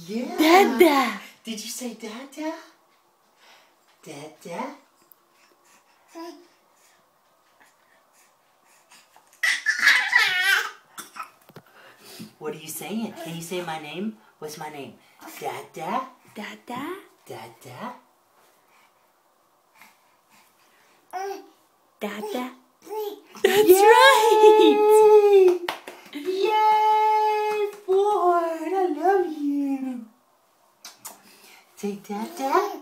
Yeah. Dada. Did you say Dada? Dada? What are you saying? Can you say my name? What's my name? Dada? Dada. Dada? Dada. That's right. Yay, Ford! I love you. Say Dada?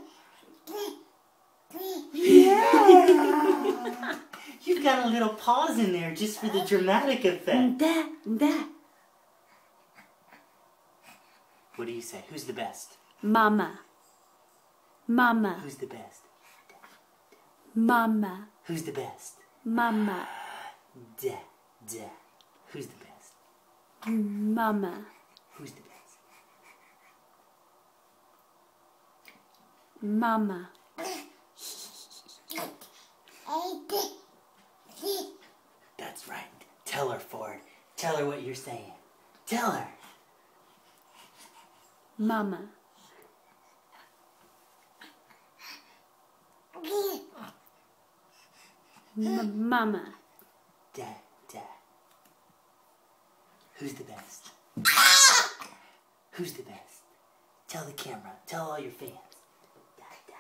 Yeah! You've got a little pause in there just for the dramatic effect. Da, da. What do you say? Who's the best? Mama. Mama. Who's the best? Mama. Who's the best? Mama. Da, da. Who's the best? Mama. Who's the best? Mama. That's right. Tell her, Ford. Tell her what you're saying. Tell her. Mama. Mama. Da, da. Who's the best? Who's the best? Tell the camera. Tell all your fans. Da, da.